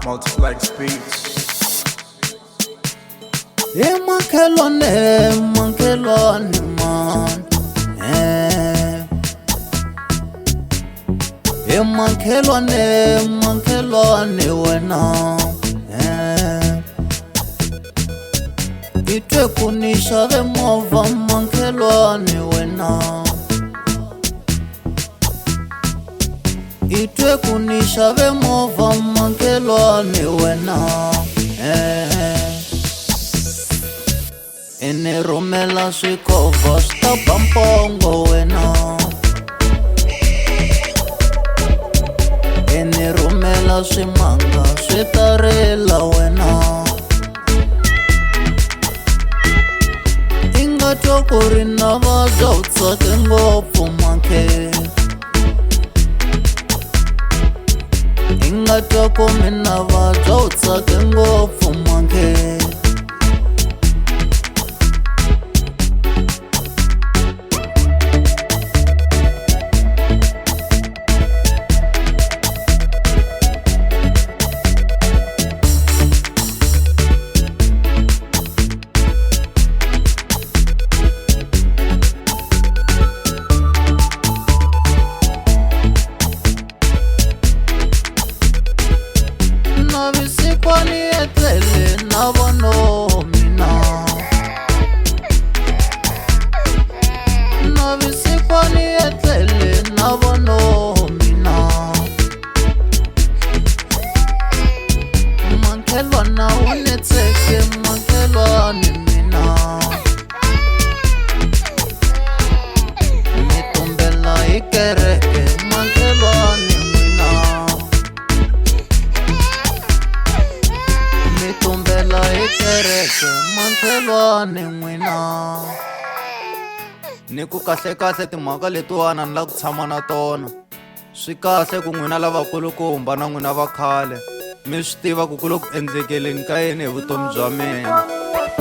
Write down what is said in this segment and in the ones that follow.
Multiplex Beats. Makhelwane man, makhelwane wena, itwe kunishave movha makhelwane wena, itwe kunishave movha makhelwane wena, ene rhumela swikovha swi ta ba mpongo wena, ene rhumela swimanga swi ta rila wena, i nga twa ku ri na vabya u tsake ngopfu makhe, i nga twa ku mina vabya u tsake ngopfu makhe. Navisikwane etlele na vono mina, navisikwane etlele na vono mina, makhelwana u ni tsheke makhelwane mina, mi tumbela hi kereke makhelwane mina, mi tumbela hi kereke makhelwane n'wina. Ni ku kahle timhaka letiwana ni la ku tshama na tona, swi kahle ku n'wina lavakulukumba na n'wina va khale mi swi tiva ku ku lo ku endlekeleni ka yini hi vutomi bya mina.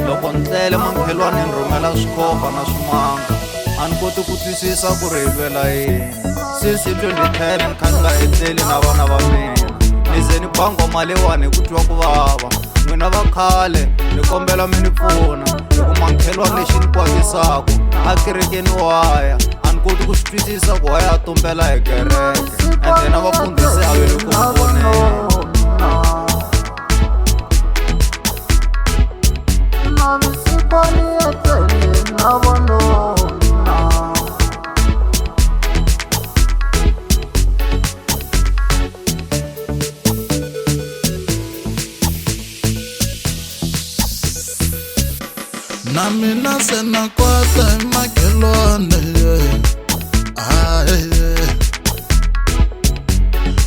Loko ni tlele makhelwane ni rhumela swikhova na swimanga, a ni koti ku twisisa ku ri hi lwela yini. Sisi byo ni tlhele ni kha ni nga etleli na vana va mina, ni ze ni bangwa maliwani hi ku twa ku vava. N'wina va khale ni kombela mi ni pfuna, hikuva makhelwane lexi ni kwatisaka a kerekeni waya, a ni koti ku swi twisisa ku waya a tumbela hi kereke, ende na vafundhisi a ve le ku ni voneni. Navisikwane etlele na vono mina, na mina se na kwata hi makhelwane,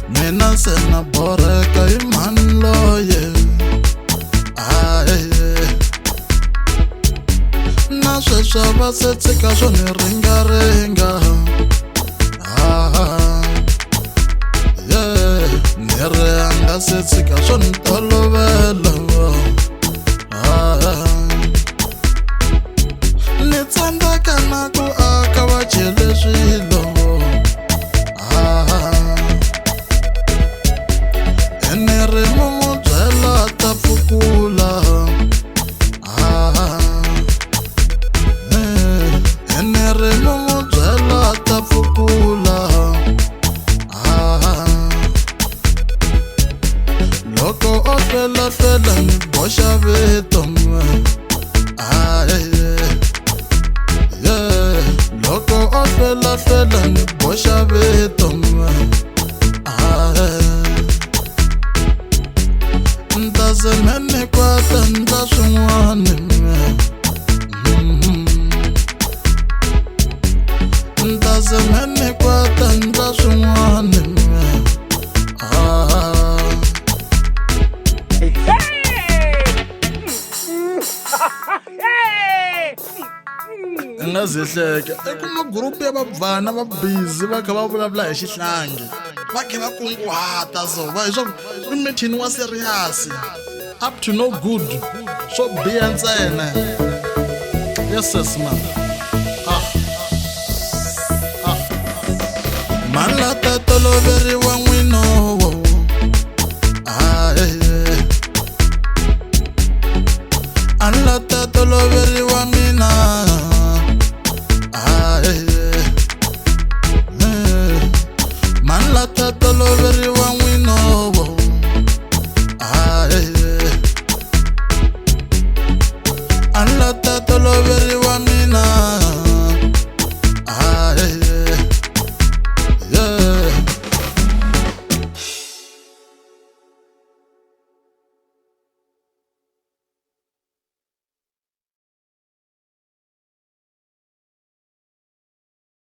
mina se na boreka hi mani loye, na sweswo va se tshika swo ni ringaringa, ni ri a nga se tshika swo ni tolovela, ni tsandzeka na ku aka va chele swilo, ene ri n'wi byela ta pfukula, ene ri n'wi byela ta pfukula, loko o hlwela nga zihleka eku magrupu ya vabvana va busy va kha va vulavula hi xihlangi va khe va kunguhata so va hi swaku i mithini wa serious up to no good swo biha ntsena yes man mani la ta toloveriwa n'winowo ani la ta toloveriwa mina mani la ta toloveriwa n'winowo ani la